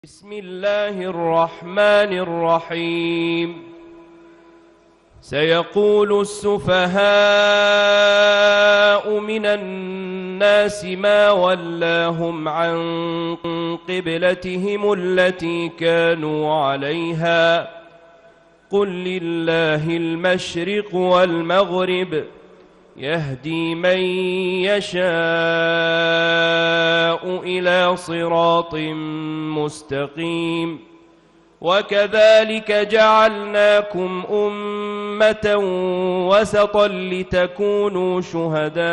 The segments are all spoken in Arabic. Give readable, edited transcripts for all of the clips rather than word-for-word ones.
بسم الله الرحمن الرحيم. سيقول السفهاء من الناس ما ولاهم عن قبلتهم التي كانوا عليها قل لله المشرق والمغرب يهدي من يشاء إلى صراط مستقيم. وكذلك جعلناكم أمة وسطا لتكونوا شهداء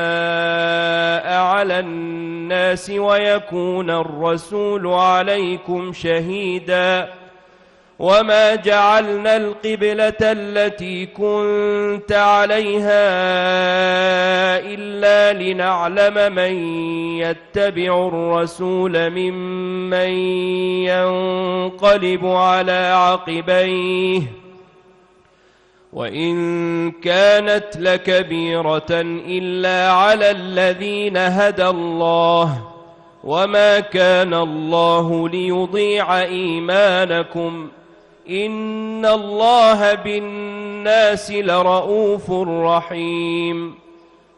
على الناس ويكون الرسول عليكم شهيدا. وما جعلنا القبلة التي كنت عليها إلا لنعلم من يتبع الرسول ممن ينقلب على عقبيه وإن كانت لكبيرة إلا على الذين هدى الله وما كان الله ليضيع إيمانكم إن الله بالناس لرؤوف رحيم.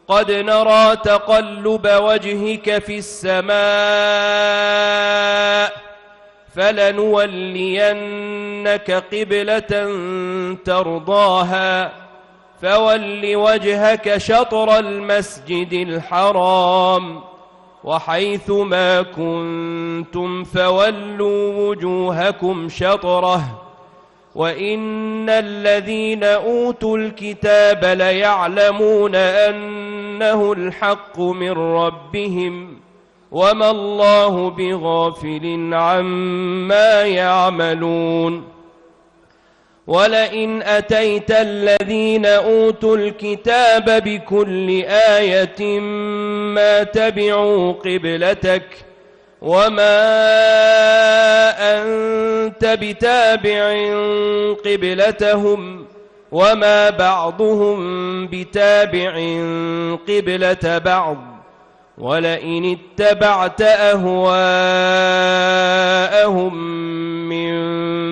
قد نرى تقلب وجهك في السماء فلنولينك قبلة ترضاها فول وجهك شطر المسجد الحرام وحيث ما كنتم فولوا وجوهكم شطره وإن الذين أوتوا الكتاب ليعلمون أنه الحق من ربهم وما الله بغافل عما يعملون. ولئن أتيت الذين أوتوا الكتاب بكل آية ما تبعوا قبلتك وما أنت بتابع قبلتهم وما بعضهم بتابع قبلة بعض. ولئن اتبعت أهواءهم من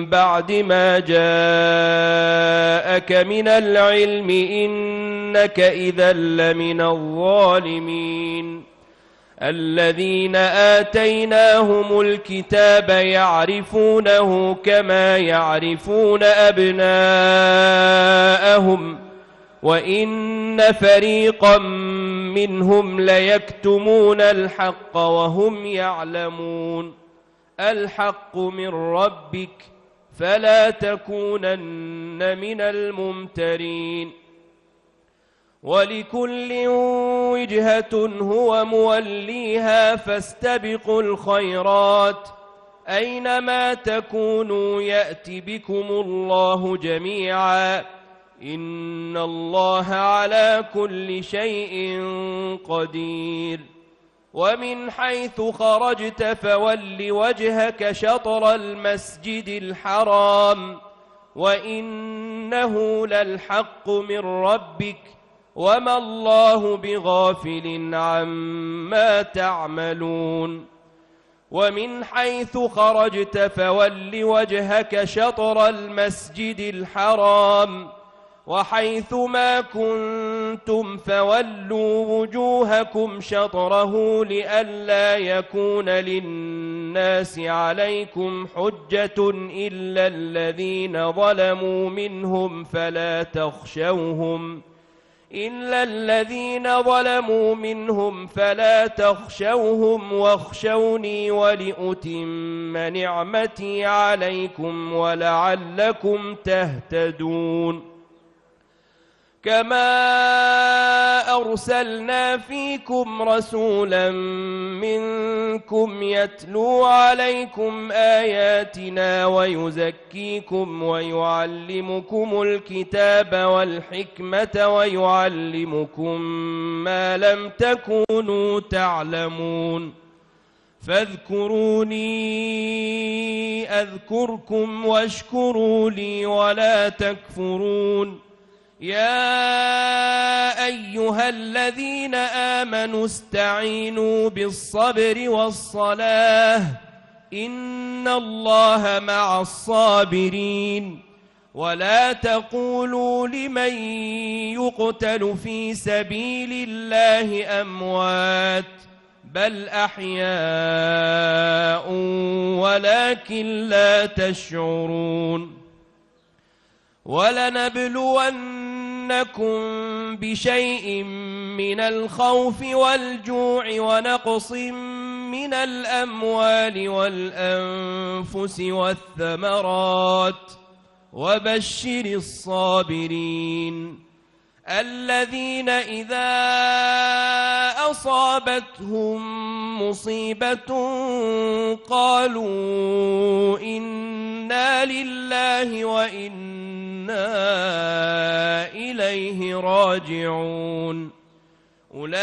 بعد ما جاءك من العلم إنك إذا لمن الظالمين. الذين آتيناهم الكتاب يعرفونه كما يعرفون أبناءهم وإن فريقا منهم ليكتمون الحق وهم يعلمون. الحق من ربك فلا تكونن من الممترين. ولكل وجهة هو موليها فاستبقوا الخيرات أينما تكونوا يأت بكم الله جميعا إن الله على كل شيء قدير. ومن حيث خرجت فول وجهك شطر المسجد الحرام وإنه للحق من ربك وما الله بغافل عما تعملون. ومن حيث خرجت فول وجهك شطر المسجد الحرام وحيث ما كنتم فولوا وجوهكم شطره لئلا يكون للناس عليكم حجة إلا الذين ظلموا منهم فلا تخشوهم واخشوني ولأتم نعمتي عليكم ولعلكم تهتدون. كما أرسلنا فيكم رسولا منكم يتلو عليكم آياتنا ويزكيكم ويعلمكم الكتاب والحكمة ويعلمكم ما لم تكونوا تعلمون. فاذكروني أذكركم واشكروا لي ولا تكفرون. يا أيها الذين آمنوا استعينوا بالصبر والصلاة إن الله مع الصابرين ولا تقولوا لمن يقتل في سبيل الله أموات بل أحياء ولكن لا تشعرون ولنبلونكم بشيء من الخوف والجوع ونقص من الأموال والأنفس والثمرات وبشر الصابرين الذين إذا أصابتهم مصيبة قالوا إنا لله وإنا إليه راجعون أولئك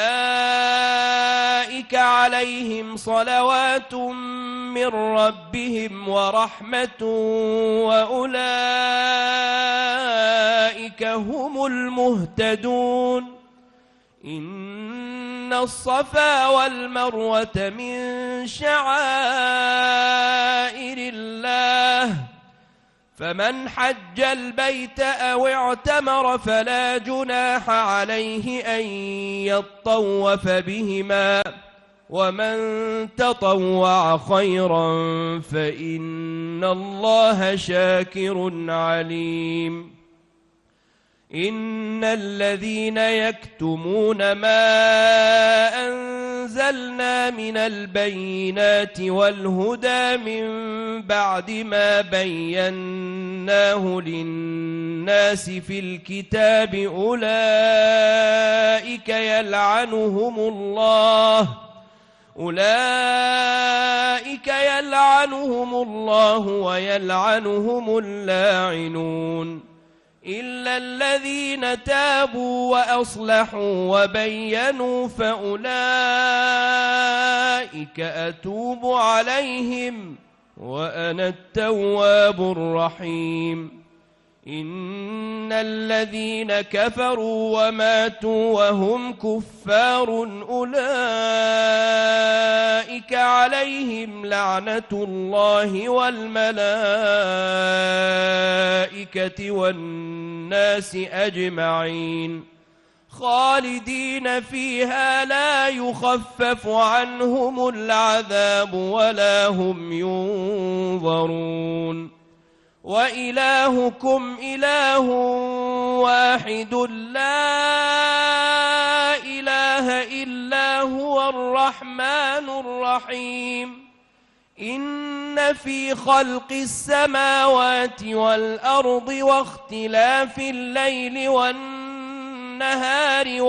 عليهم صلوات من ربهم ورحمة وأولئك هم المهتدون إن الصفا والمروة من شعائر الله فمن حج البيت أو اعتمر فلا جناح عليه أن يطوف بهما ومن تطوع خيرا فإن الله شاكر عليم إن الذين يكتمون ما أنزلنا من البينات والهدى من بعد ما بيناه للناس في الكتاب أولئك يلعنهم الله ويلعنهم اللاعنون إلا الذين تابوا وأصلحوا وبينوا فأولئك أتوب عليهم وأنا التواب الرحيم إن الذين كفروا وماتوا وهم كفار أولئك عليهم لعنة الله والملائكة والناس أجمعين خالدين فيها لا يخفف عنهم العذاب ولا هم ينظرون وإلهكم إله واحد لا إله إلا هو الرحمن الرحيم إن في خلق السماوات والأرض واختلاف الليل والنهار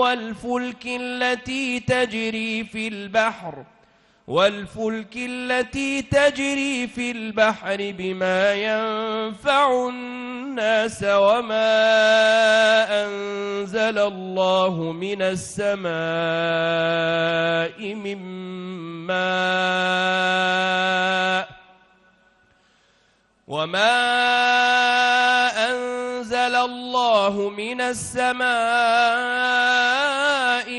والفلك التي تجري في البحر بما ينفع الناس وما أنزل الله من السماء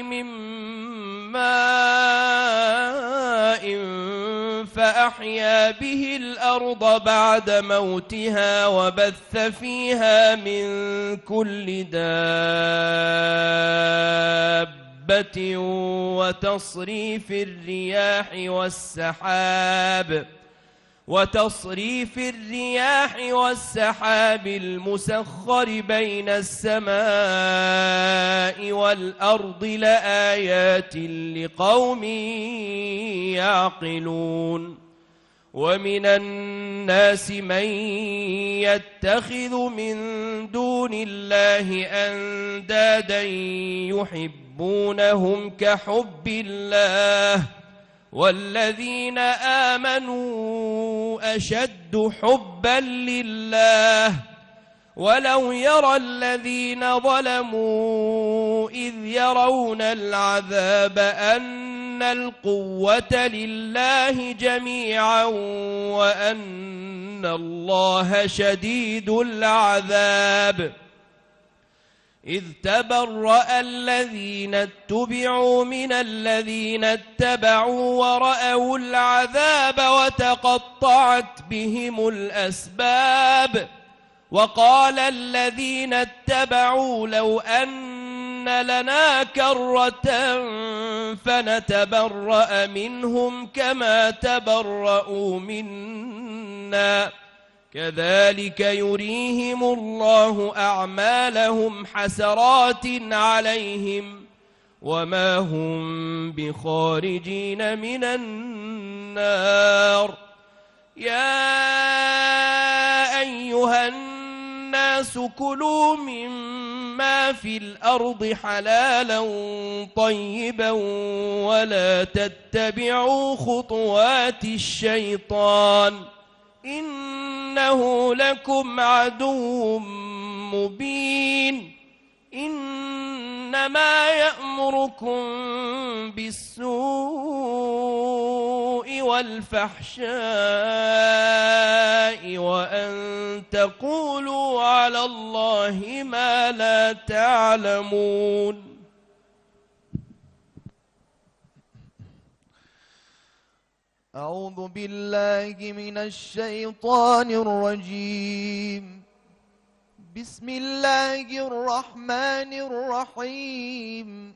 من ماء فأحيا به الأرض بعد موتها وبث فيها من كل دابة وتصريف الرياح والسحاب المسخر بين السماء والأرض لآيات لقوم يعقلون ومن الناس من يتخذ من دون الله أندادا يحبونهم كحب الله والذين آمنوا أشد حبا لله ولو يرى الذين ظلموا إذ يرون العذاب أن القوة لله جميعا وأن الله شديد العذاب إذ تبرأ الذين اتبعوا من الذين اتبعوا ورأوا العذاب وتقطعت بهم الأسباب وقال الذين اتبعوا لو أن لنا كرة فنتبرأ منهم كما تبرأوا منا كذلك يريهم الله أعمالهم حسرات عليهم وما هم بخارجين من النار. يا أيها الناس كلوا مما في الأرض حلالا طيبا ولا تتبعوا خطوات الشيطان إنه لكم عدو مبين. إنما يأمركم بالسوء والفحشاء وأن تقولوا على الله ما لا تعلمون. أعوذ بالله من الشيطان الرجيم. بسم الله الرحمن الرحيم.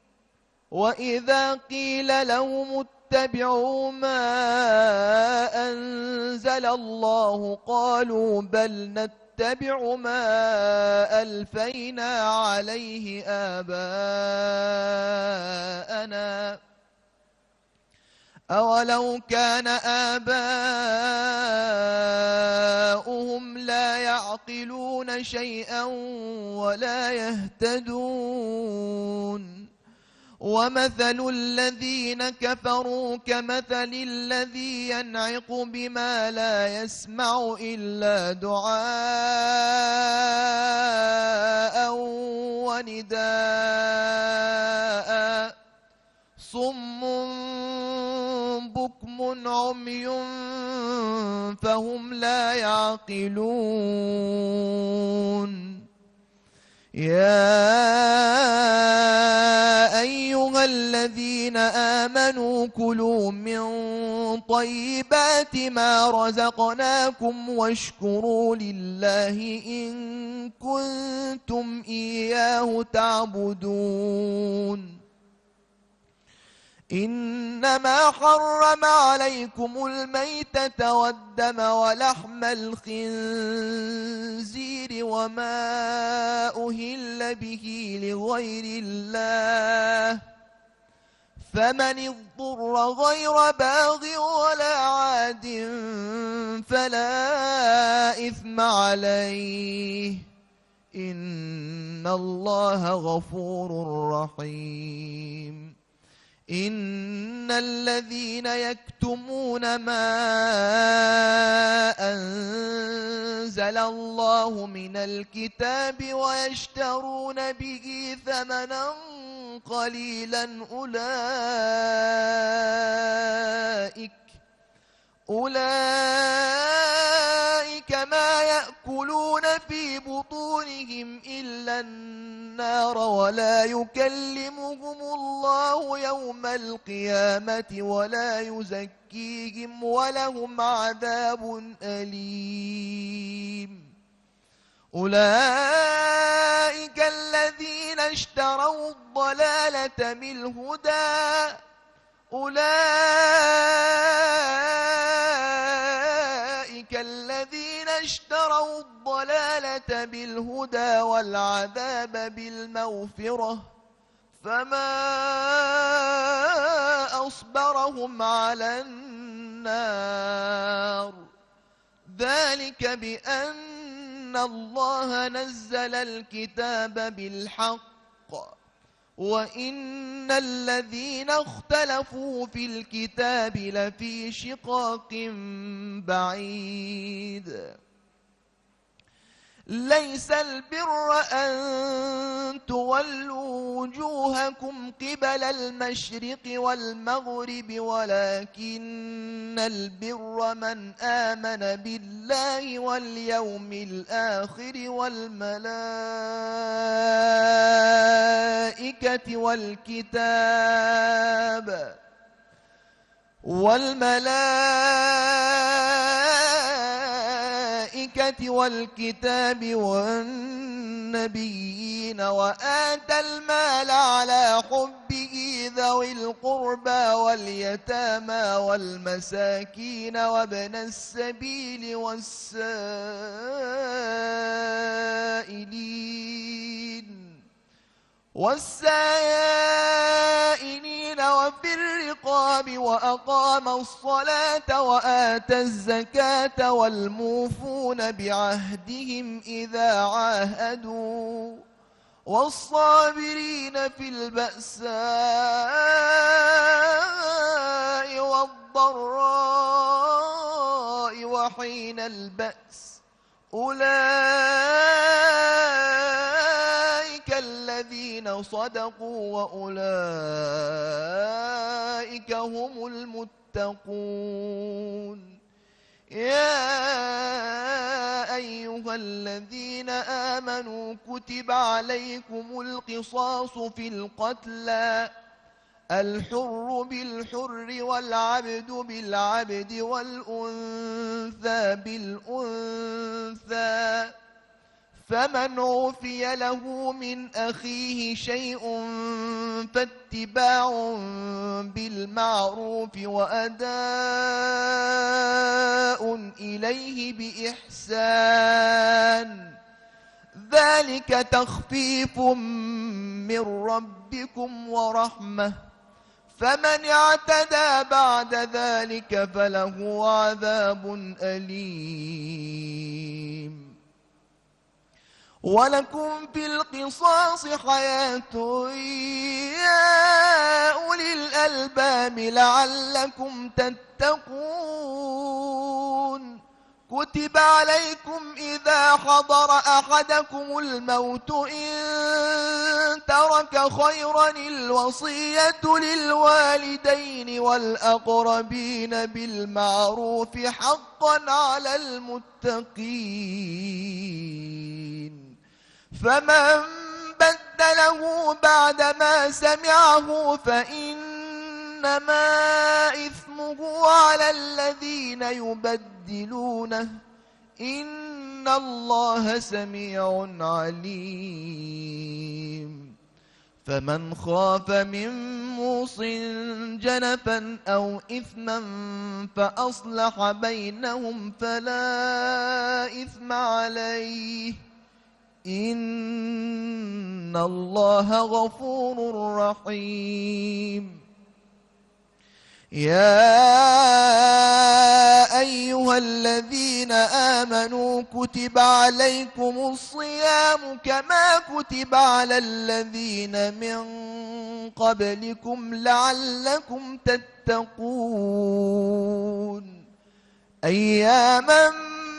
وإذا قيل لهم اتبعوا ما أنزل الله قالوا بل نتبع ما ألفينا عليه آباءنا أولو كان آباؤهم لا يعقلون شيئا ولا يهتدون. ومثل الذين كفروا كمثل الذي ينعق بما لا يسمع إلا دعاء ونداء صم بكم عمي فهم لا يعقلون. يا أيها الذين آمنوا كلوا من طيبات ما رزقناكم واشكروا لله إن كنتم إياه تعبدون. إنما حرم عليكم الميتة والدم ولحم الخنزير وما أهل به لغير الله فمن اضطر غير باغ ولا عاد فلا إثم عليه إن الله غفور رحيم. إن الذين يكتمون ما أنزل الله من الكتاب ويشترون به ثمنا قليلا أولئك ما يأكلون في بطونهم إلا النار ولا يكلمهم الله يوم القيامة ولا يزكيهم ولهم عذاب أليم. أولئك الذين اشتروا الضلالة بالهدى والعذاب بالمغفرة فما أصبرهم على النار. ذلك بأن الله نزل الكتاب بالحق وإن الذين اختلفوا في الكتاب لفي شقاق بعيد. ليس البر أن تولوا وجوهكم قبل المشرق والمغرب ولكن البر من آمن بالله واليوم الآخر والملائكة والكتاب والنبيين وآتى المال على حبه ذوي القربى واليتامى والمساكين وابن السبيل والسائلين وفي الرقاب وأقام الصلاة وآتى الزكاة والموفون بعهدهم إذا عاهدوا والصابرين في البأساء والضراء وحين البأس أولئك الذين صدقوا وأولئك هم المتقون. يا أيها الذين آمنوا كتب عليكم القصاص في القتلى الحر بالحر والعبد بالعبد والأنثى بالأنثى فمن عفي له من أخيه شيء فاتباع بالمعروف وأداء إليه بإحسان ذلك تخفيف من ربكم ورحمة فمن اعتدى بعد ذلك فله عذاب أليم. ولكم في القصاص حياة يا أولي الألباب لعلكم تتقون. كتب عليكم إذا حضر أحدكم الموت إن ترك خيرا الوصية للوالدين والأقربين بالمعروف حقا على المتقين. فمن بدله بعدما سمعه فإنما إثمه على الذين يبدلونه إن الله سميع عليم. فمن خاف من موص جنفا أو إثما فأصلح بينهم فلا إثم عليه إن الله غفور رحيم. يا أيها الذين آمنوا كتب عليكم الصيام كما كتب على الذين من قبلكم لعلكم تتقون. أياما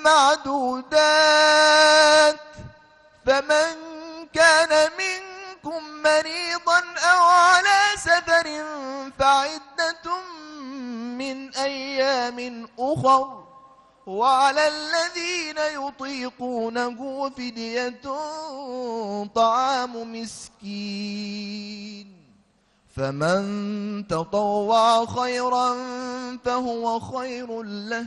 معدودات فمن كان منكم مريضا أو على سفر فعدة من أيام أخر وعلى الذين يطيقونه فدية طعام مسكين فمن تطوع خيرا فهو خير له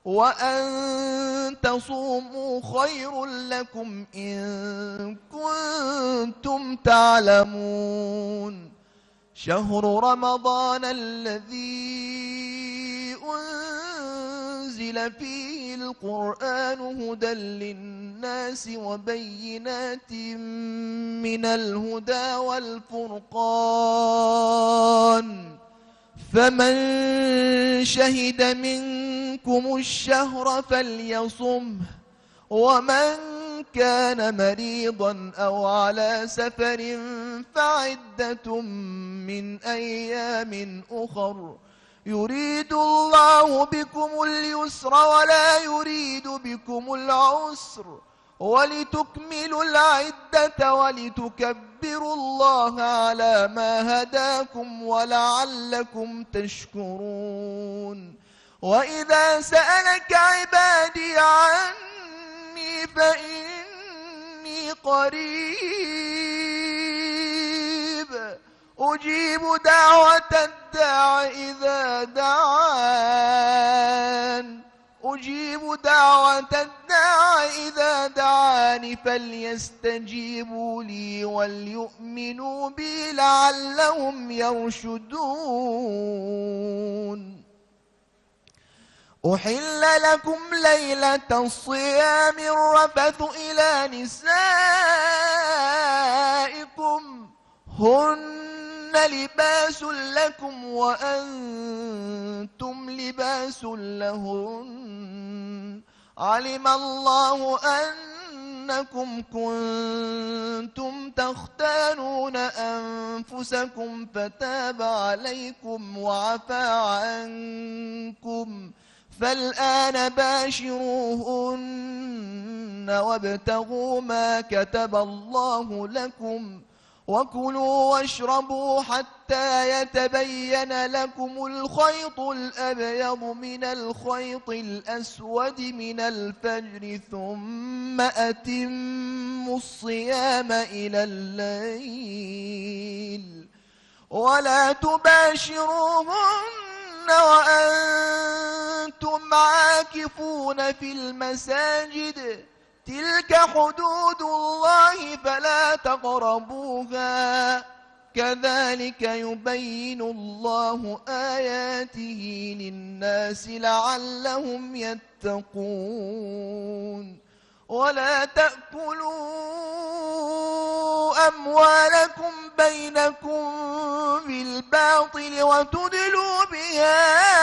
وأن تصوموا خير لكم إن كنتم تعلمون. شهر رمضان الذي أنزل فيه القرآن هدى للناس وبينات من الهدى والفرقان فمن شهد منكم الشهر فليصمه ومن كان مريضا أو على سفر فعدة من أيام أخر يريد الله بكم اليسر ولا يريد بكم العسر ولتكملوا العدة ولتكبروا الله على ما هداكم ولعلكم تشكرون وإذا سألك عبادي عني فإني قريب أجيب دعوة الداع إذا دعان فليستجيبوا لي وليؤمنوا بي لعلهم يرشدون أحل لكم ليلة الصيام الرفث إلى نسائكم هن لباس لكم وأنتم لباس لهن علم الله أنكم كنتم تختانون أنفسكم فتاب عليكم وعفى عنكم فالآن باشروهن وابتغوا ما كتب الله لكم وكلوا واشربوا حتى يتبين لكم الخيط الأبيض من الخيط الأسود من الفجر ثم أتموا الصيام إلى الليل ولا تباشروهن وأنتم عاكفون في المساجد تلك حدود الله فلا تقربوها كذلك يبين الله آياته للناس لعلهم يتقون ولا تأكلوا أموالكم بينكم بالباطل وتدلوا بها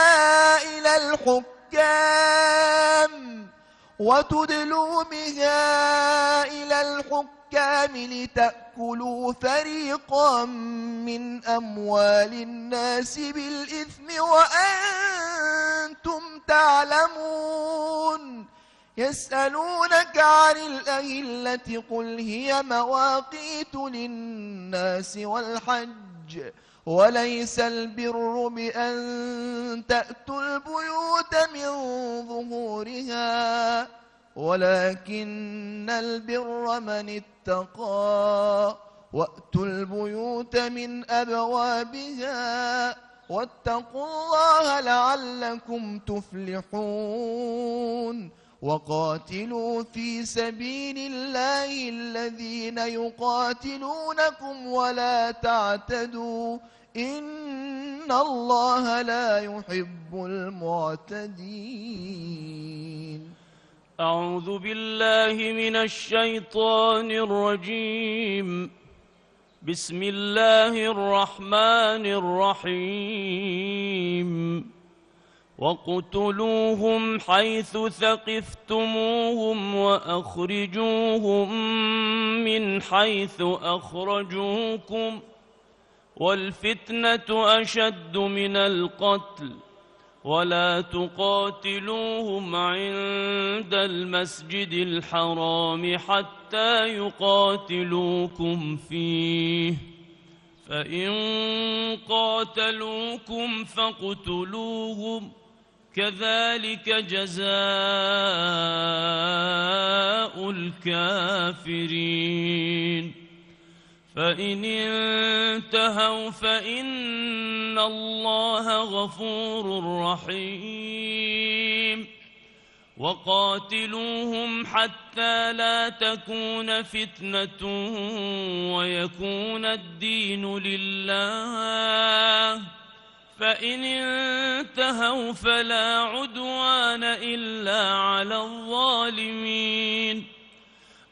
إلى الحكام لتأكلوا فريقا من أموال الناس بالإثم وأنتم تعلمون يسألونك عن الأهلة قل هي مواقيت للناس والحج وليس البر بأن تأتوا البيوت من ظهورها ولكن البر من اتقى وأتوا البيوت من أبوابها واتقوا الله لعلكم تفلحون وقاتلوا في سبيل الله الذين يقاتلونكم ولا تعتدوا إن الله لا يحب المعتدين. أعوذ بالله من الشيطان الرجيم. بسم الله الرحمن الرحيم. واقتلوهم حيث ثقفتموهم وأخرجوهم من حيث أخرجوكم والفتنة أشد من القتل ولا تقاتلوهم عند المسجد الحرام حتى يقاتلوكم فيه فإن قاتلوكم فاقتلوهم كذلك جزاء الكافرين فإن انتهوا فإن الله غفور رحيم وقاتلوهم حتى لا تكون فتنة ويكون الدين لله فإن انتهوا فلا عدوان إلا على الظالمين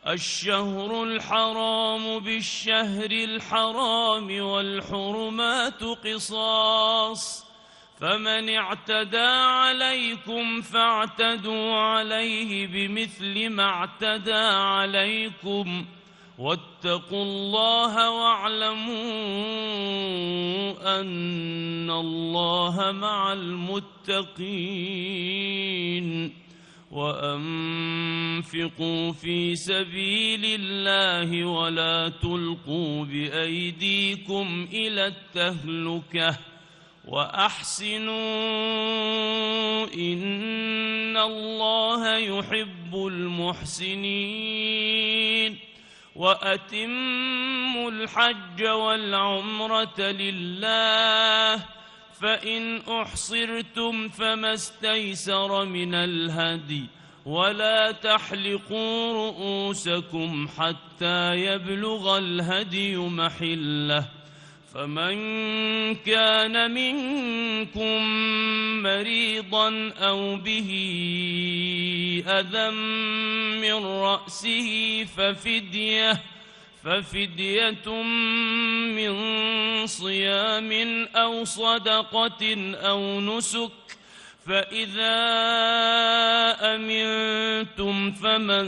الشهر الحرام بالشهر الحرام والحرمات قصاص فمن اعتدى عليكم فاعتدوا عليه بمثل ما اعتدى عليكم واتقوا الله واعلموا أن الله مع المتقين وأنفقوا في سبيل الله ولا تلقوا بأيديكم إلى التهلكة وأحسنوا إن الله يحب المحسنين وأتموا الحج والعمرة لله فإن أحصرتم فما استيسر من الهدي ولا تحلقوا رؤوسكم حتى يبلغ الهدي محله فمن كان منكم مريضا أو به أذى من رأسه ففدية من صيام أو صدقة أو نسك فإذا أمنتم فمن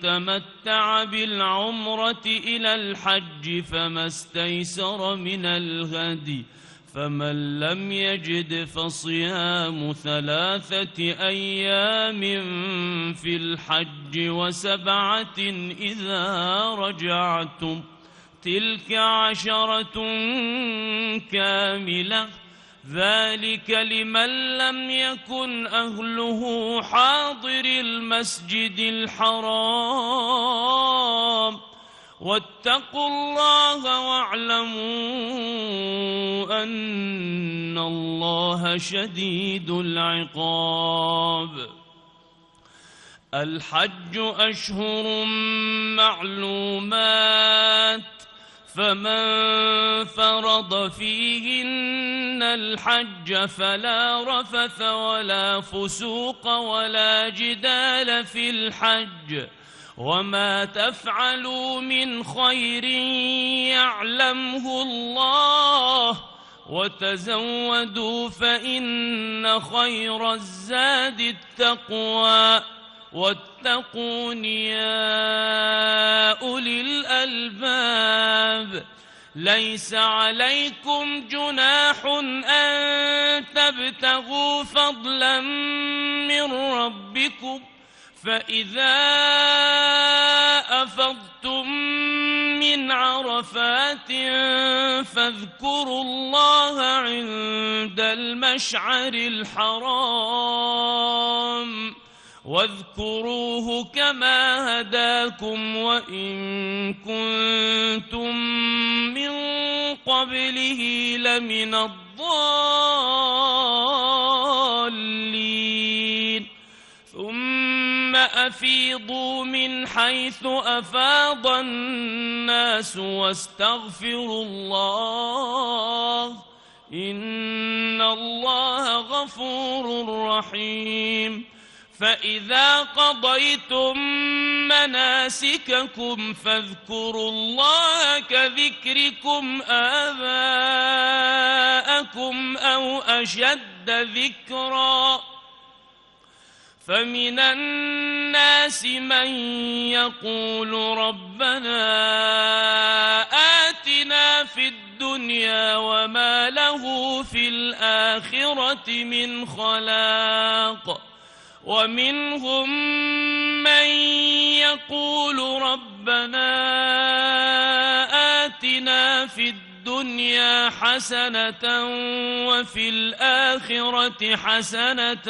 تمتع بالعمرة إلى الحج فما استيسر من الهدي فمن لم يجد فصيام 3 أيام في الحج و7 إذا رجعتم تلك 10 كاملة ذلك لمن لم يكن أهله حاضر المسجد الحرام واتقوا الله واعلموا أن الله شديد العقاب الحج أشهر معلومات فمن فرض فيهن الحج فلا رفث ولا فسوق ولا جدال في الحج وما تفعلوا من خير يعلمه الله وتزودوا فإن خير الزاد التقوى واتقون يا أولي الألباب ليس عليكم جناح أن تبتغوا فضلا من ربكم فإذا أفضتم من عرفات فاذكروا الله عند المشعر الحرام واذكروه كما هداكم وإن كنتم من قبله لمن الضالين ثم أفيضوا من حيث أفاض الناس واستغفروا الله إن الله غفور رحيم فإذا قضيتم مناسككم فاذكروا الله كذكركم آباءكم أو أشد ذكرًا فمن الناس من يقول ربنا آتنا في الدنيا وما له في الآخرة من خلاق ومنهم من يقول ربنا آتنا في الدنيا حسنة وفي الآخرة حسنة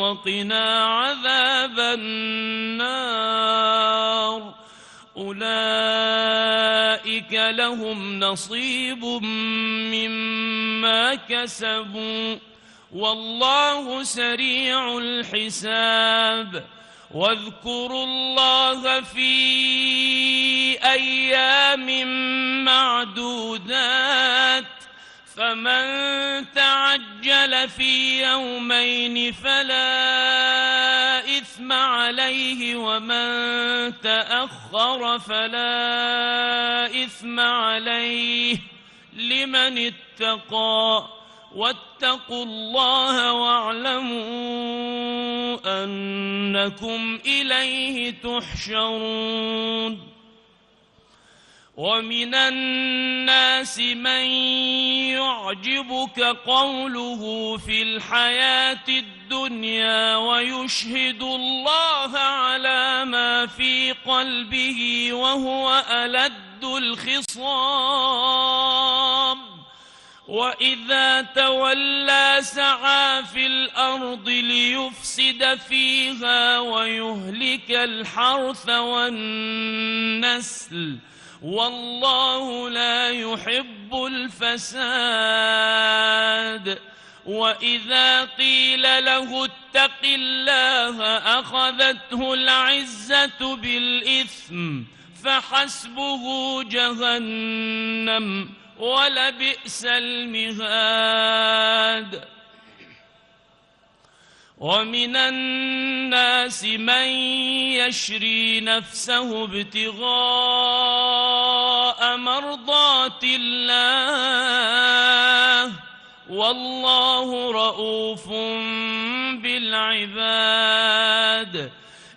وقنا عذاب النار أولئك لهم نصيب مما كسبوا والله سريع الحساب واذكروا الله في أيام معدودات فمن تعجل في يومين فلا إثم عليه ومن تأخر فلا إثم عليه لمن اتقى واتقوا الله واعلموا أنكم إليه تحشرون ومن الناس من يعجبك قوله في الحياة الدنيا ويشهد الله على ما في قلبه وهو ألد الخصام وإذا تولى سعى في الأرض ليفسد فيها ويهلك الحرث والنسل والله لا يحب الفساد وإذا قيل له اتق الله أخذته العزة بالإثم فحسبه جهنم ولبئس المهاد ومن الناس من يشري نفسه ابتغاء مرضات الله والله رؤوف بالعباد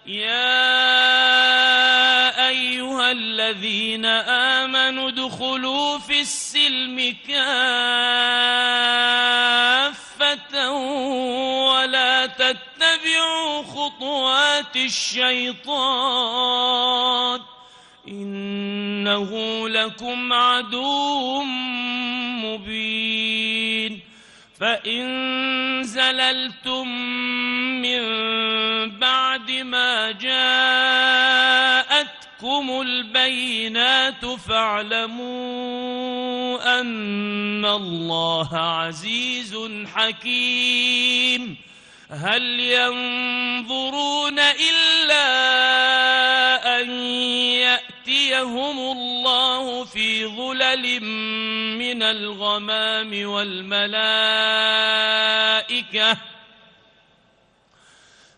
يا أيها الذين آمنوا ادخلوا في السلم كافة ولا تتبعوا خطوات الشيطان إنه لكم عدو مبين فإن زللتم من بعد ما جاءتكم البينات فاعلموا أن الله عزيز حكيم هل ينظرون إلا أن يأتيهم الله في ظلل من الغمام والملائكة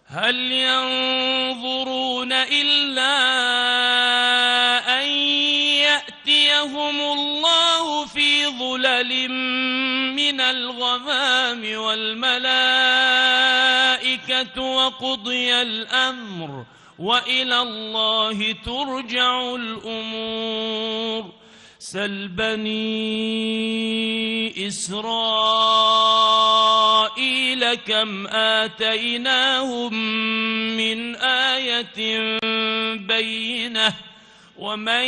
هل ينظرون إلا أن يأتيهم الله في ظلل من الغمام والملائكة وقضي الأمر وإلى الله ترجع الأمور سل بني إسرائيل كم آتيناهم من آية بينة ومن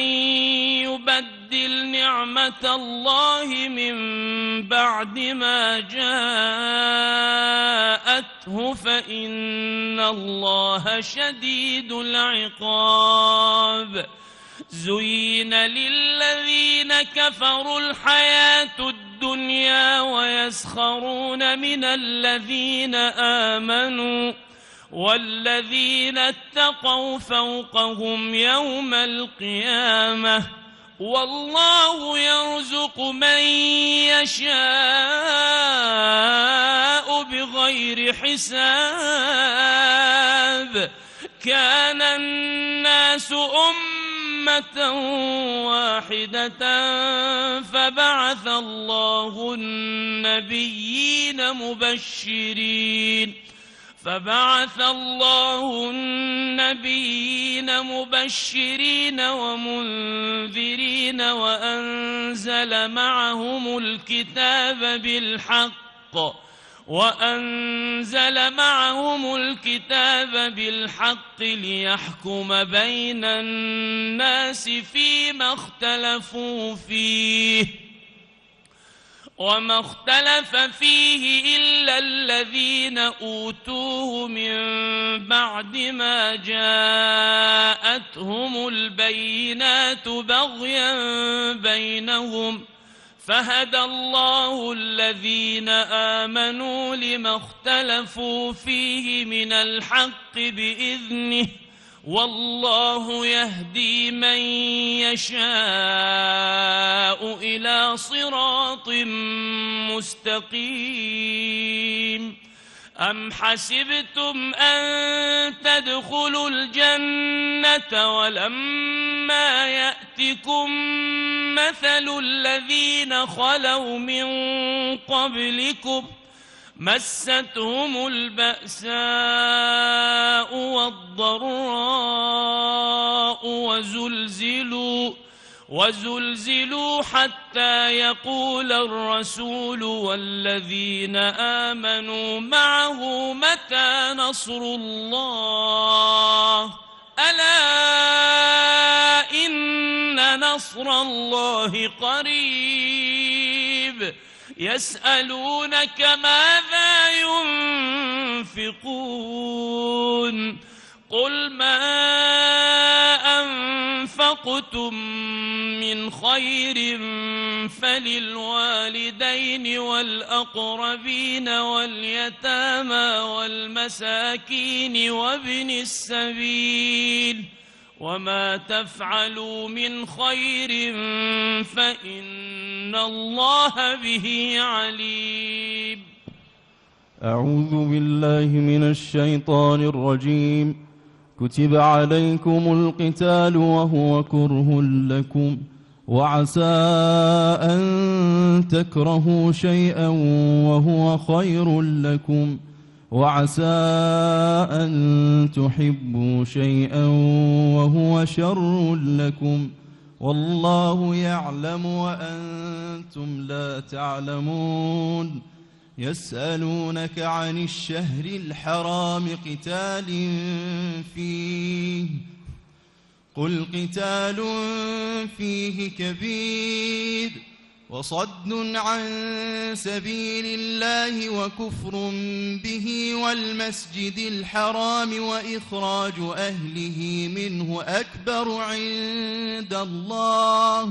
يبدل نعمة الله من بعد ما جاءته فإن الله شديد العقاب زين للذين كفروا الحياة الدنيا ويسخرون من الذين آمنوا والذين اتقوا فوقهم يوم القيامة والله يرزق من يشاء بغير حساب كان الناس أمة واحدة فبعث الله النبيين مبشرين ومنذرين وأنزل معهم الكتاب بالحق ليحكم بين الناس فيما اختلفوا فيه وما اختلف فيه إلا الذين أوتوه من بعد ما جاءتهم البينات بغيا بينهم فهدى الله الذين آمنوا لما اختلفوا فيه من الحق بإذنه والله يهدي من يشاء إلى صراط مستقيم أم حسبتم أن تدخلوا الجنة ولما يأتكم مثل الذين خلوا من قبلكم مستهم البأساء والضراء وزلزلوا حتى يقول الرسول والذين آمنوا معه متى نصر الله ألا إن نصر الله قريب يسألونك ماذا ينفقون قل ما أنفقتم من خير فللوالدين والأقربين واليتامى والمساكين وابن السبيل وما تفعلوا من خير فإن الله به عليم. أعوذ بالله من الشيطان الرجيم. كتب عليكم القتال وهو كره لكم وعسى أن تكرهوا شيئا وهو خير لكم وعسى أن تحبوا شيئا وهو شر لكم والله يعلم وأنتم لا تعلمون. يسألونك عن الشهر الحرام قتال فيه قل قتال فيه كبير وصد عن سبيل الله وكفر به والمسجد الحرام وإخراج أهله منه أكبر عند الله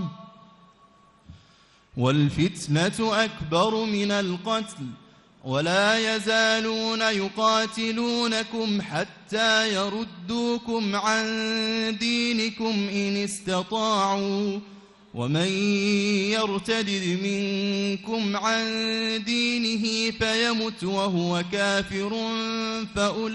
والفتنة أكبر من القتل ولا يزالون يقاتلونكم حتى يردوكم عن دينكم إن استطاعوا ومن يرتد منكم عن دينه فيمت وهو كافر فأولئك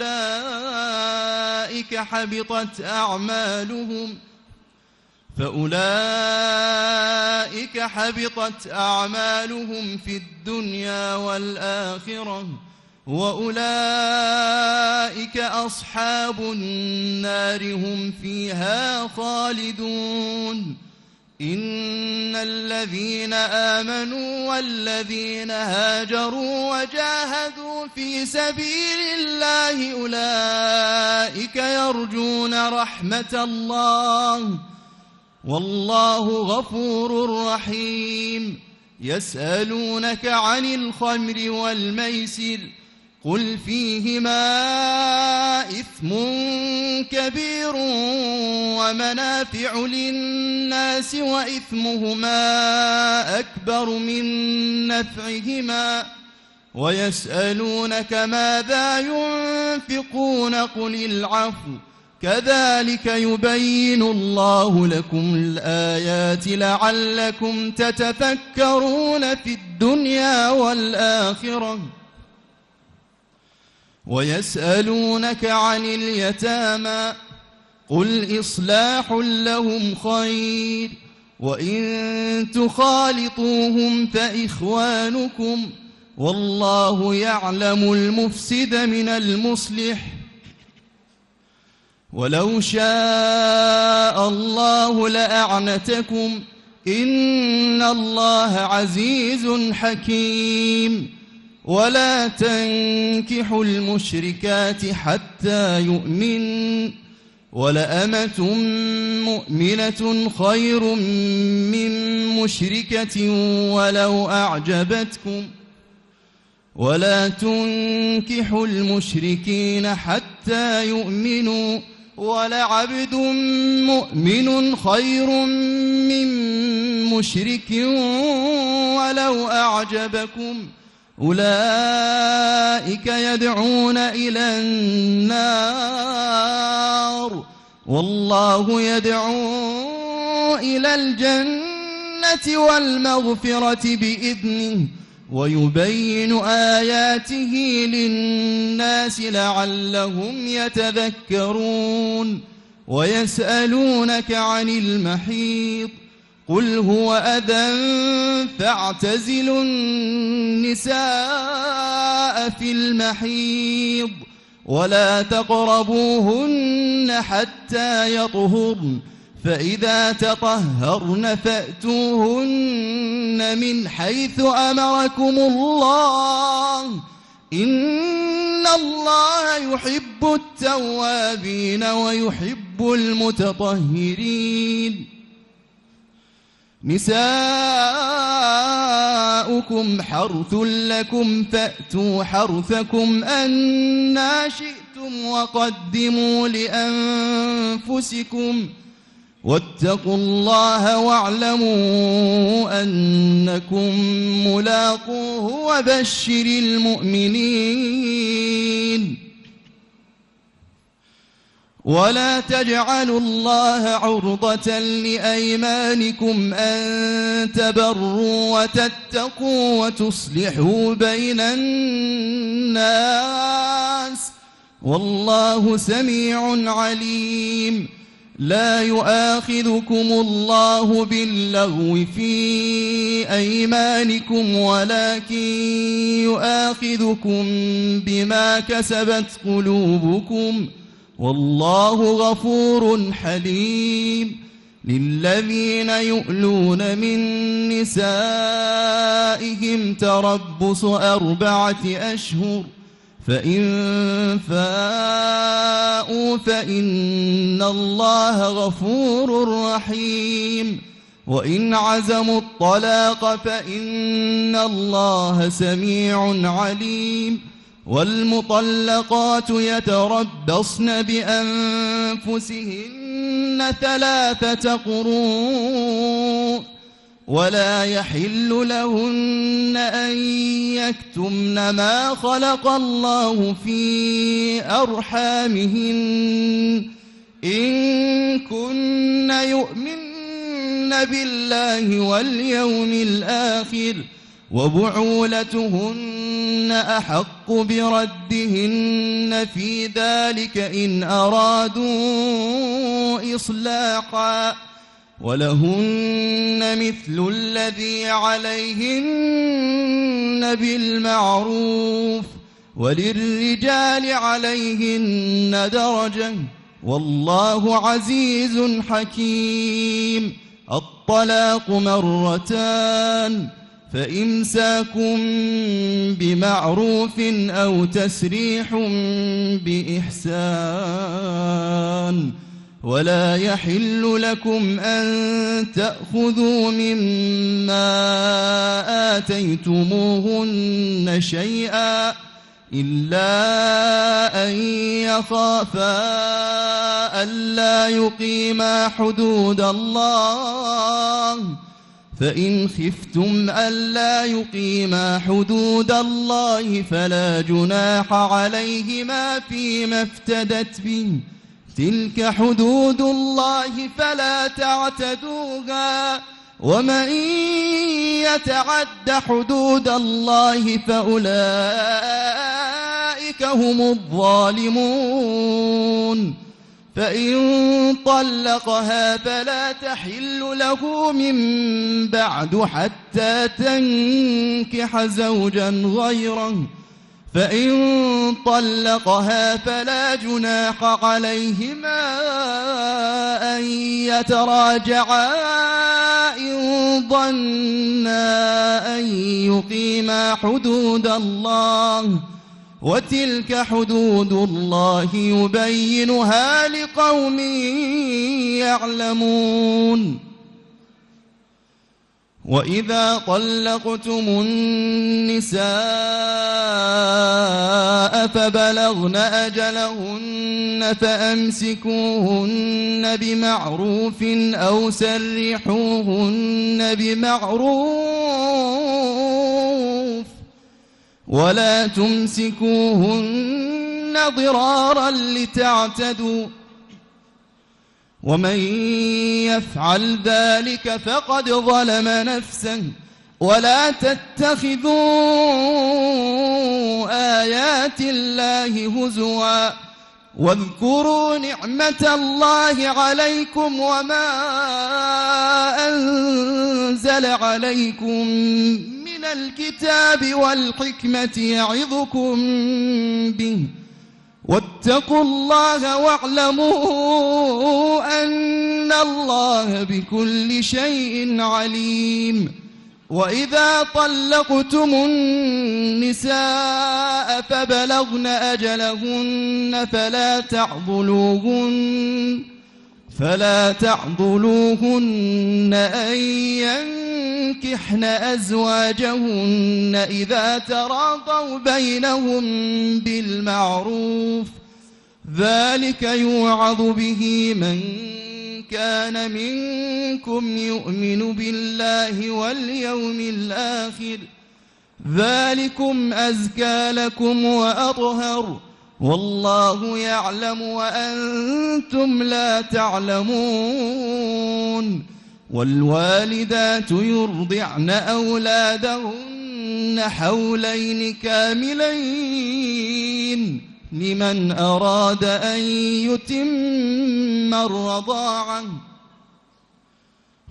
حبطت أعمالهم في الدنيا والآخرة وأولئك أصحاب النار هم فيها خالدون. إن الذين آمنوا والذين هاجروا وجاهدوا في سبيل الله أولئك يرجون رحمة الله والله غفور رحيم. يسألونك عن الخمر والميسر قل فيهما إثم كبير ومنافع للناس وإثمهما أكبر من نفعهما ويسألونك ماذا ينفقون قل العفو كذلك يبين الله لكم الآيات لعلكم تتفكرون في الدنيا والآخرة. ويسألونك عن اليتامى قل إصلاح لهم خير وإن تخالطوهم فإخوانكم والله يعلم المفسد من المصلح ولو شاء الله لأعنتكم إن الله عزيز حكيم. ولا تنكحوا المشركات حتى يؤمن ولأمة مؤمنة خير من مشركة ولو أعجبتكم ولا تنكحوا المشركين حتى يؤمنوا ولعبد مؤمن خير من مشرك ولو أعجبكم أولئك يدعون إلى النار والله يدعو إلى الجنة والمغفرة بإذنه ويبين آياته للناس لعلهم يتذكرون. ويسألونك عن المحيض قل هو أذى فاعتزلوا النساء في المحيض ولا تقربوهن حتى يطهرن فإذا تطهرن فأتوهن من حيث أمركم الله إن الله يحب التوابين ويحب المتطهرين نساؤكم حرث لكم فأتوا حرثكم أنى شئتم وقدموا لأنفسكم واتقوا الله واعلموا أنكم ملاقوه وبشر المؤمنين ولا تجعلوا الله عرضة لأيمانكم أن تبروا وتتقوا وتصلحوا بين الناس والله سميع عليم لا يؤاخذكم الله باللغو في أيمانكم ولكن يؤاخذكم بما كسبت قلوبكم والله غفور حليم للذين يؤلون من نسائهم تربص 4 أشهر فإن فاءوا فإن الله غفور رحيم وإن عزموا الطلاق فإن الله سميع عليم والمطلقات يتربصن بأنفسهن 3 قروء ولا يحل لهن أن يكتمن ما خلق الله في أرحامهن إن كن يؤمن بالله واليوم الآخر وبعولتهن أحق بردهن في ذلك إن أرادوا إصلاحا ولهن مثل الذي عليهن بالمعروف وللرجال عليهن درجة والله عزيز حكيم الطلاق 2 فإمساكم بمعروف أو تسريح بإحسان ولا يحل لكم أن تأخذوا مما آتيتموهن شيئا إلا أن يخافا ألا يقيما حدود الله فإن خفتم ألا يقيما حدود الله فلا جناح عليهما فيما افتدت به تلك حدود الله فلا تعتدوها ومن يتعد حدود الله فأولئك هم الظالمون فإن طلقها فلا تحل له من بعد حتى تنكح زوجا غيره فإن طلقها فلا جناح عليهما أن يتراجعا إن ظنا أن يقيما حدود الله وتلك حدود الله يبينها لقوم يعلمون وإذا طلقتم النساء فبلغن أجلهن فأمسكوهن بمعروف أو سرحوهن بمعروف ولا تمسكوهن ضرارا لتعتدوا ومن يفعل ذلك فقد ظلم نفسه ولا تتخذوا آيات الله هزوا واذكروا نعمة الله عليكم وما أنزل عليكم من الكتاب والحكمة يعظكم به واتقوا الله واعلموا أن الله بكل شيء عليم. وإذا طلقتم النساء فبلغن أجلهن فلا تعضلوهن أن ينكحن أزواجهن إذا تراضوا بينهم بالمعروف، ذلك يوعظ به من كان منكم يؤمن بالله واليوم الآخر، ذلكم أزكى لكم وأطهر، والله يعلم وأنتم لا تعلمون. والوالدات يرضعن أولادهن حولين كاملين لمن أراد أن يتم الرضاعة،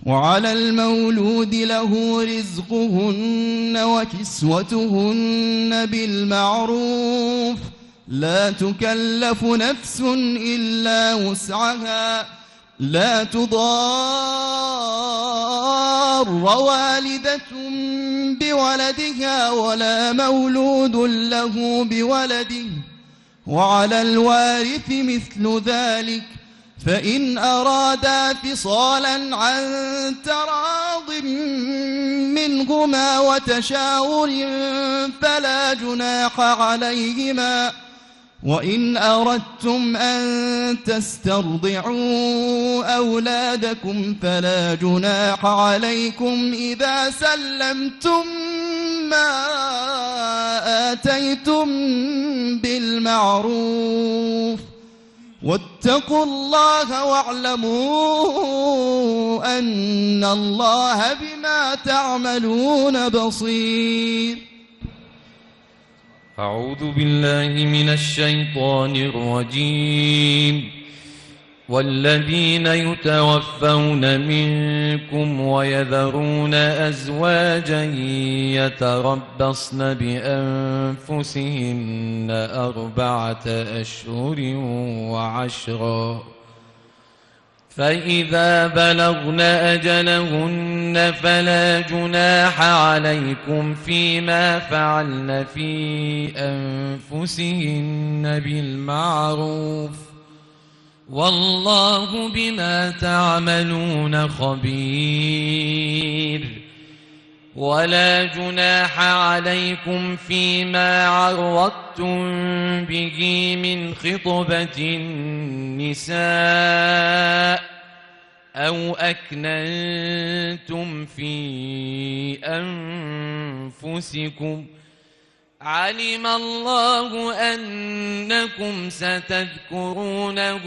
وعلى المولود له رزقهن وكسوتهن بالمعروف، لا تكلف نفس إلا وسعها، لا تضار والدة بولدها ولا مولود له بولده، وعلى الوارث مثل ذلك، فإن أرادا فصالا عن تراض منهما وتشاور فلا جناح عليهما. وإن أردتم أن تسترضعوا أولادكم فلا جناح عليكم إذا سلمتم ما آتيتم بالمعروف، واتقوا الله واعلموا أن الله بما تعملون بصير. أعوذ بالله من الشيطان الرجيم. والذين يتوفون منكم ويذرون أزواجا يتربصن بأنفسهن 4 أشهر وعشرا، فإذا بلغن أجلهن فلا جناح عليكم فيما فعلن في أنفسهن بالمعروف، والله بما تعملون خبير. ولا جناح عليكم فيما عرضتم به من خطبة النساء أو أكننتم في أنفسكم، علم الله أنكم ستذكرونهن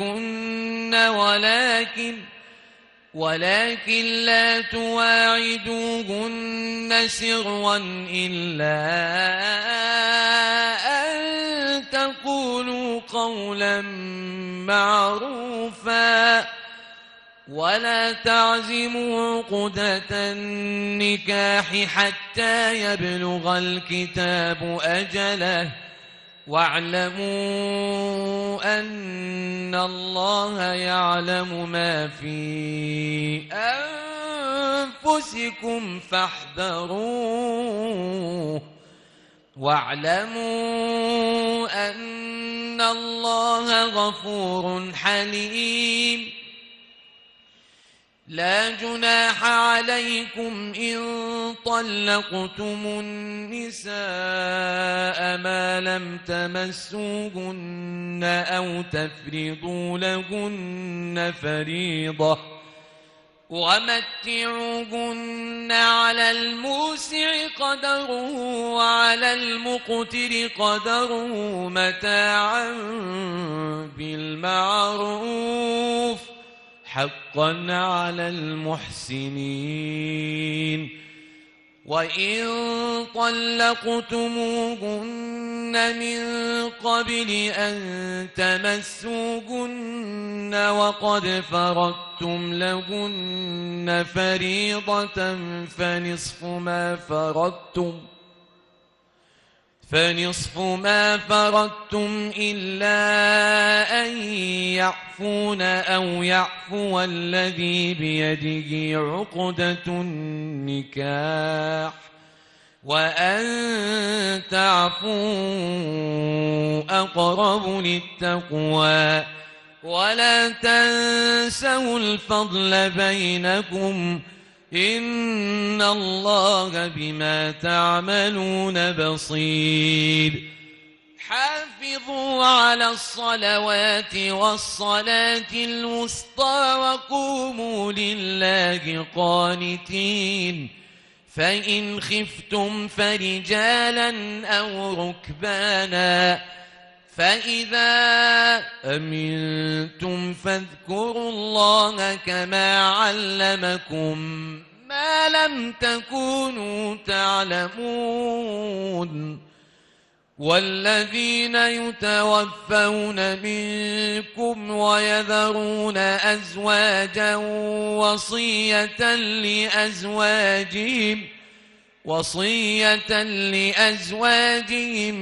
ولكن لا تواعدوهن سرا إلا أن تقولوا قولا معروفا، ولا تعزموا عقدة النكاح حتى يبلغ الكتاب أجله، واعلموا أن الله يعلم ما في أنفسكم فاحذروه، واعلموا أن الله غفور حليم. لا جناح عليكم إن طلقتم النساء ما لم تمسوهن أو تفرضوا لهن فريضة، ومتعوهن على الموسع قدره وعلى المقتر قدره متاعا بالمعروف، حقا على المحسنين. وإن طلقتموهن من قبل أن تمسوهن وقد فرضتم لهن فريضة فنصف ما فرضتم إلا أن يعفون أو يعفو الذي بيده عقدة النكاح وأن تعفوا أقرب للتقوى ولا تنسوا الفضل بينكم إن الله بما تعملون بصير حافظوا على الصلوات والصلاة الوسطى وقوموا لله قانتين فإن خفتم فرجالا أو ركبانا فإذا أمنتم فاذكروا الله كما علمكم ما لم تكونوا تعلمون والذين يتوفون منكم ويذرون أزواجا وصية لأزواجهم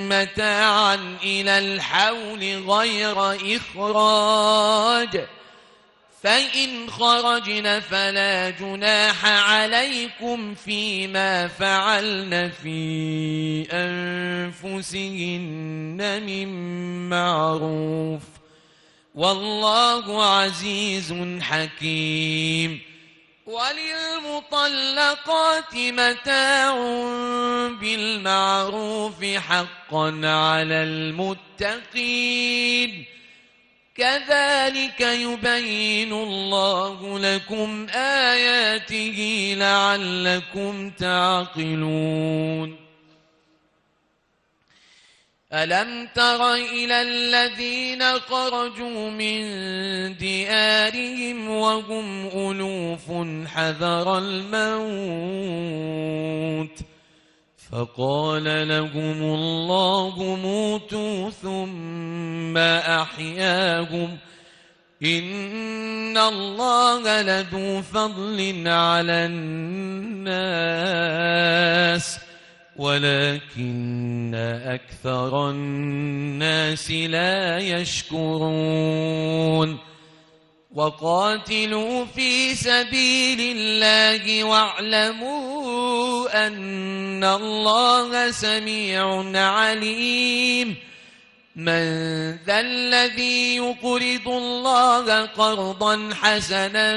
متاعا إلى الحول غير إخراج فإن خرجن فلا جناح عليكم فيما فعلن في أنفسهن من معروف والله عزيز حكيم وللمطلقات متاع بالمعروف حقا على المتقين كذلك يبين الله لكم آياته لعلكم تعقلون ألم تر إلى الذين خرجوا من ديارهم وهم ألوف حذر الموت فقال لهم الله موتوا ثم أحياهم إن الله لذو فضل على الناس ولكن أكثر الناس لا يشكرون وقاتلوا في سبيل الله واعلموا أن الله سميع عليم من ذا الذي يقرض الله قرضا حسنا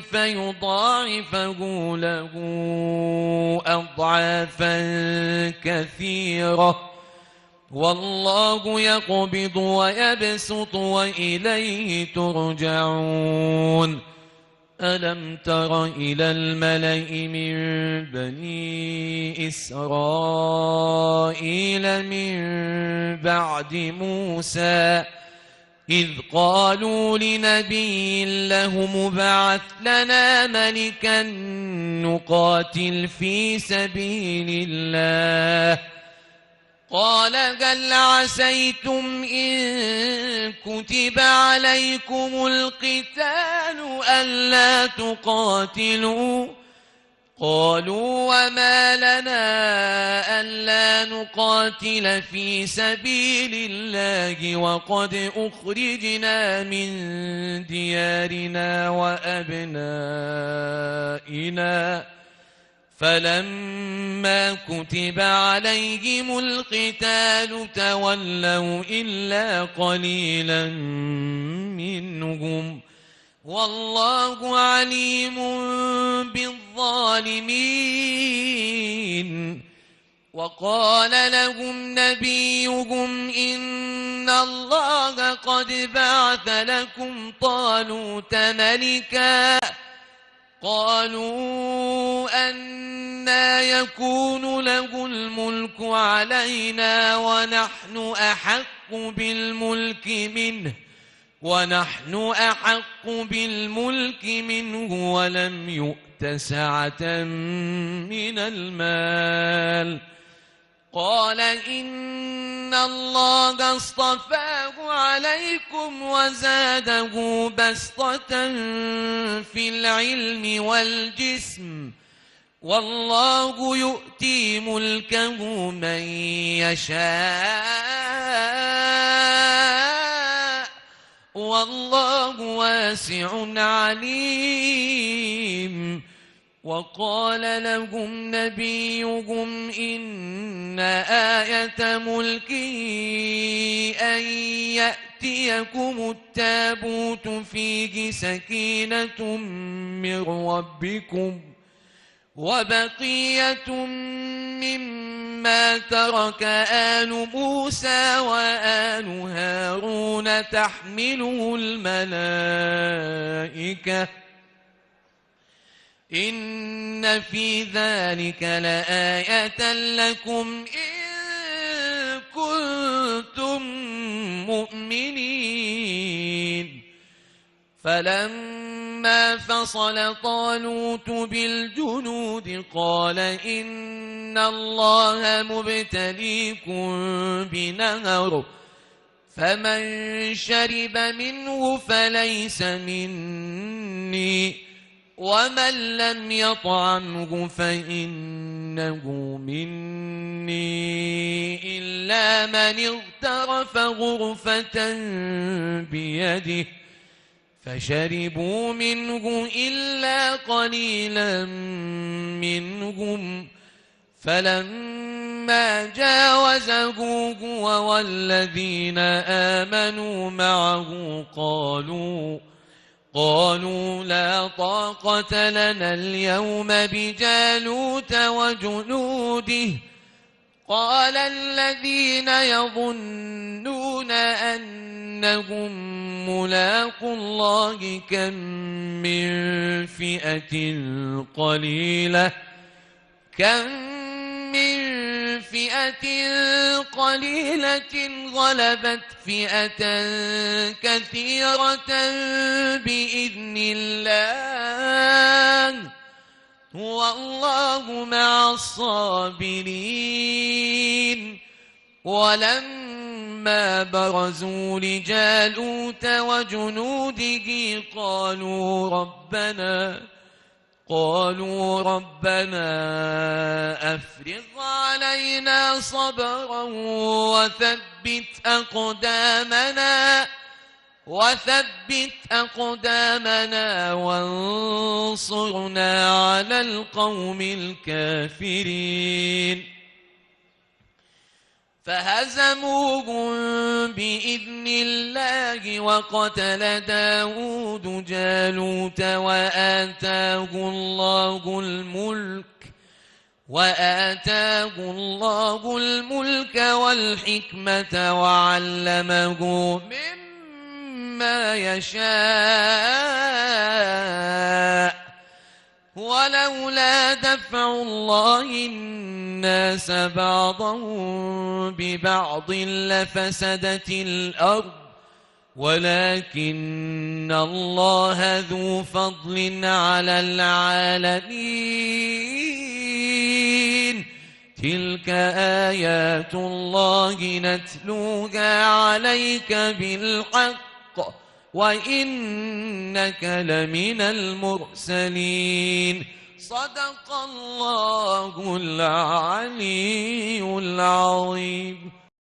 فيضاعفه له أضعافا كثيرة والله يقبض ويبسط وإليه ترجعون ألم تر إلى الملأ من بني إسرائيل من بعد موسى إذ قالوا لنبي له مبعث لنا ملكا نقاتل في سبيل الله قال هل عسيتم إن كتب عليكم القتال ألا تقاتلوا قالوا وما لنا ألا نقاتل في سبيل الله وقد أخرجنا من ديارنا وأبنائنا فلما كتب عليهم القتال تولوا إلا قليلا منهم والله عليم بالظالمين وقال لهم نبيهم إن الله قد بعث لكم طالوت ملكا قالوا أنى يكون له الملك علينا ونحن أحق بالملك منه ولم يؤت سعة من المال قال إن الله اصطفاه عليكم وزاده بسطة في العلم والجسم والله يؤتي ملكه من يشاء والله واسع عليم. وقال لهم نبيهم إن آية ملكه أن يأتيكم التابوت فيه سكينة من ربكم وبقية مما ترك آل موسى وآل هارون تحمله الملائكة إن في ذلك لآية لكم إن كنتم مؤمنين. فلما فصل طالوت بالجنود قال إن الله مبتليكم بنهر فمن شرب منه فليس مني ومن لم يطعمه فإنه مني إلا من اغترف غرفة بيده فشربوا منه إلا قليلا منهم. فلما جاوزه هو والذين آمنوا معه قالوا لا طاقة لنا اليوم بجالوت وجنوده. قال الذين يظنون أنهم ملاقو الله كم من فئة قليلة غلبت فئة كثيرة بإذن الله والله مع الصابرين. ولما برزوا لجالوت وجنوده قالوا ربنا أفرغ علينا صبرا وثبت أقدامنا وانصرنا على القوم الكافرين. فهزموهم بإذن الله وقتل داود جالوت وآتاه الله الملك والحكمة وعلمه مما يشاء. ولولا دفع الله الناس بعضهم ببعض لفسدت الأرض ولكن الله ذو فضل على العالمين. تلك آيات الله نتلوها عليك بالحق وإنك لمن المرسلين. صدق الله العلي العظيم.